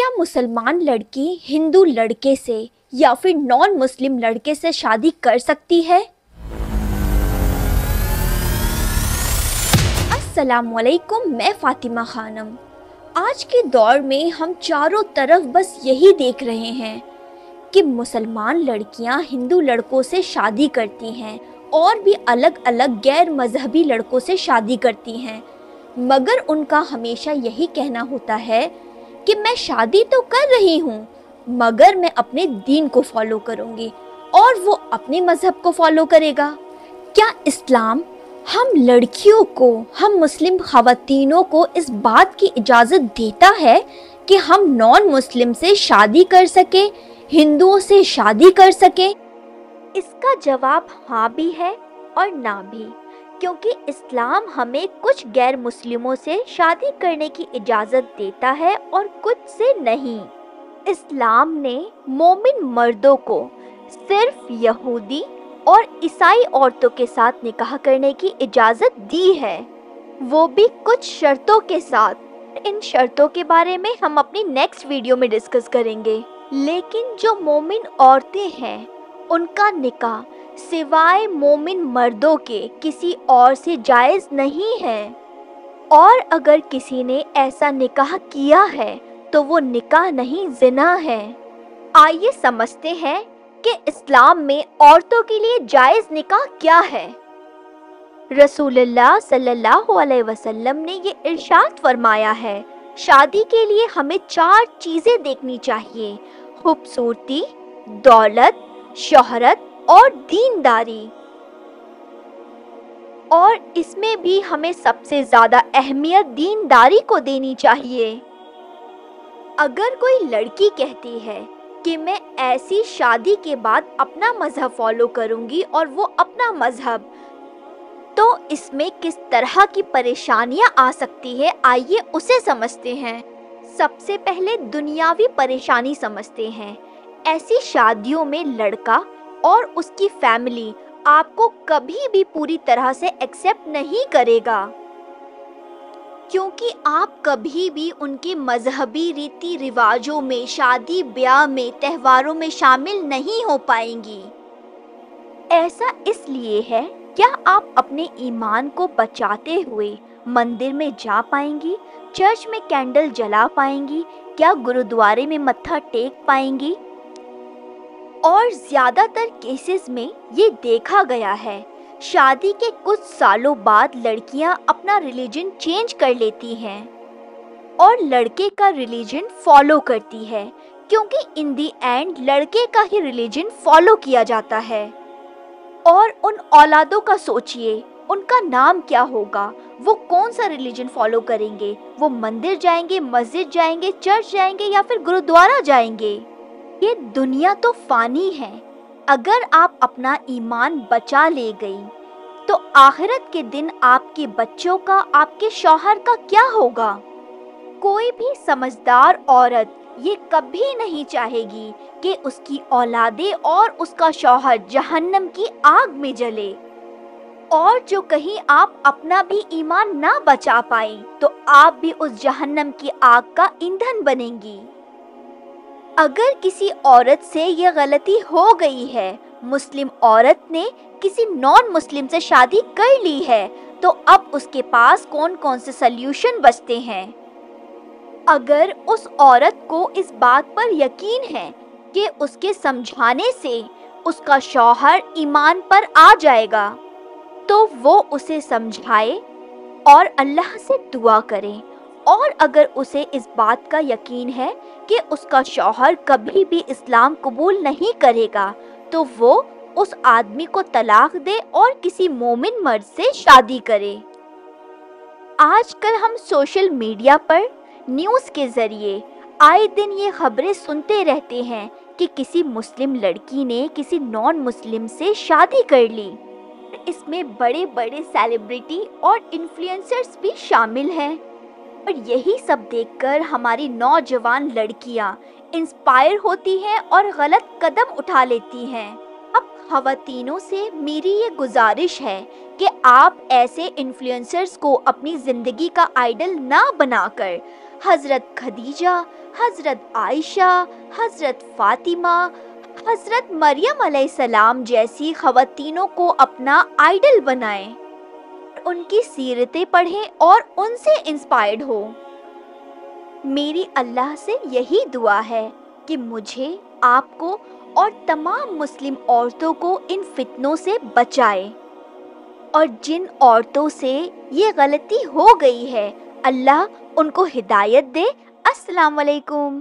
क्या मुसलमान लड़की हिंदू लड़के से या फिर नॉन मुस्लिम लड़के से शादी कर सकती है? अस्सलामुअलैकुम, मैं फातिमा खानम। आज के दौर में हम चारों तरफ बस यही देख रहे हैं कि मुसलमान लड़कियां हिंदू लड़कों से शादी करती हैं और भी अलग अलग गैर मजहबी लड़कों से शादी करती हैं, मगर उनका हमेशा यही कहना होता है कि मैं शादी तो कर रही हूँ मगर मैं अपने दीन को फॉलो करूँगी और वो अपने मजहब को फॉलो करेगा। क्या इस्लाम हम लड़कियों को, हम मुस्लिम ख़वातीनों को इस बात की इजाज़त देता है कि हम नॉन मुस्लिम से शादी कर सके, हिंदुओं से शादी कर सके? इसका जवाब हाँ भी है और ना भी, क्योंकि इस्लाम हमें कुछ गैर मुस्लिमों से शादी करने की इजाज़त देता है और कुछ से नहीं। इस्लाम ने मोमिन मर्दों को सिर्फ यहूदी और ईसाई औरतों के साथ निकाह करने की इजाज़त दी है, वो भी कुछ शर्तों के साथ। इन शर्तों के बारे में हम अपनी नेक्स्ट वीडियो में डिस्कस करेंगे। लेकिन जो मोमिन औरतें हैं उनका निकाह सिवाय मोमिन मर्दों के किसी और से जायज़ नहीं है, और अगर किसी ने ऐसा निकाह किया है तो वो निकाह नहीं, ज़िना है। आइए समझते हैं कि इस्लाम में औरतों के लिए जायज़ निकाह क्या है। रसूलुल्लाह सल्लल्लाहु अलैहि वसल्लम ने ये इरशाद फरमाया है, शादी के लिए हमें 4 चीज़ें देखनी चाहिए: खूबसूरती, दौलत, शोहरत और दीनदारी। और इसमें भी हमें सबसे ज़्यादा अहमियत दीनदारी को देनी चाहिए। अगर कोई लड़की कहती है कि मैं ऐसी शादी के बाद अपना मज़हब फॉलो करूँगी और वो अपना मज़हब, तो इसमें किस तरह की परेशानियाँ आ सकती है, आइए उसे समझते हैं। सबसे पहले दुनियावी परेशानी समझते हैं। ऐसी शादियों में लड़का और उसकी फैमिली आपको कभी भी पूरी तरह से एक्सेप्ट नहीं करेगा, क्योंकि आप कभी भी उनके मजहबी रीति रिवाजों में, शादी ब्याह में, त्योहारों में शामिल नहीं हो पाएंगी। ऐसा इसलिए है, क्या आप अपने ईमान को बचाते हुए मंदिर में जा पाएंगी, चर्च में कैंडल जला पाएंगी, क्या गुरुद्वारे में मत्था टेक पाएंगी? और ज़्यादातर केसेस में ये देखा गया है, शादी के कुछ सालों बाद लड़कियां अपना रिलीजन चेंज कर लेती हैं और लड़के का रिलीजन फॉलो करती है, क्योंकि इन दी एंड लड़के का ही रिलीजन फॉलो किया जाता है। और उन औलादों का सोचिए, उनका नाम क्या होगा, वो कौन सा रिलीजन फॉलो करेंगे? वो मंदिर जाएंगे, मस्जिद जाएंगे, चर्च जाएंगे या फिर गुरुद्वारा जाएंगे? ये दुनिया तो फानी है। अगर आप अपना ईमान बचा ले गई तो आखिरत के दिन आपके बच्चों का, आपके शौहर का क्या होगा? कोई भी समझदार औरत ये कभी नहीं चाहेगी कि उसकी औलादे और उसका शौहर जहन्नम की आग में जले। और जो कहीं आप अपना भी ईमान ना बचा पाए तो आप भी उस जहन्नम की आग का ईंधन बनेंगी। अगर किसी औरत से ये गलती हो गई है, मुस्लिम औरत ने किसी नॉन मुस्लिम से शादी कर ली है, तो अब उसके पास कौन कौन से सल्यूशन बचते हैं? अगर उस औरत को इस बात पर यकीन है कि उसके समझाने से उसका शौहर ईमान पर आ जाएगा, तो वो उसे समझाए और अल्लाह से दुआ करे। और अगर उसे इस बात का यकीन है कि उसका शौहर कभी भी इस्लाम कबूल नहीं करेगा, तो वो उस आदमी को तलाक दे और किसी मोमिन मर्द से शादी करे। आजकल हम सोशल मीडिया पर न्यूज़ के ज़रिए आए दिन ये खबरें सुनते रहते हैं कि किसी मुस्लिम लड़की ने किसी नॉन मुस्लिम से शादी कर ली। इसमें बड़े बड़े सेलिब्रिटी और इन्फ्लुएंसर्स भी शामिल हैं। और यही सब देखकर हमारी नौजवान लड़कियां इंस्पायर होती हैं और गलत कदम उठा लेती हैं। अब ख़वातीनों से मेरी ये गुजारिश है कि आप ऐसे इन्फ्लुएंसर्स को अपनी ज़िंदगी का आइडल ना बनाकर حضرت خدیجہ، حضرت عائشہ، حضرت فاطمہ، حضرت مریم علیہ السلام جیسی خواتینوں کو اپنا آئیڈل بنائیں، ان کی سیرتیں پڑھیں اور ان سے انسپائرڈ ہو۔ میری اللہ سے یہی دعا ہے کہ مجھے، آپ کو اور تمام مسلم عورتوں کو ان فتنوں سے بچائے، اور جن عورتوں سے یہ غلطی ہو گئی ہے اللہ ان کو ہدایت دے۔ السلام علیکم۔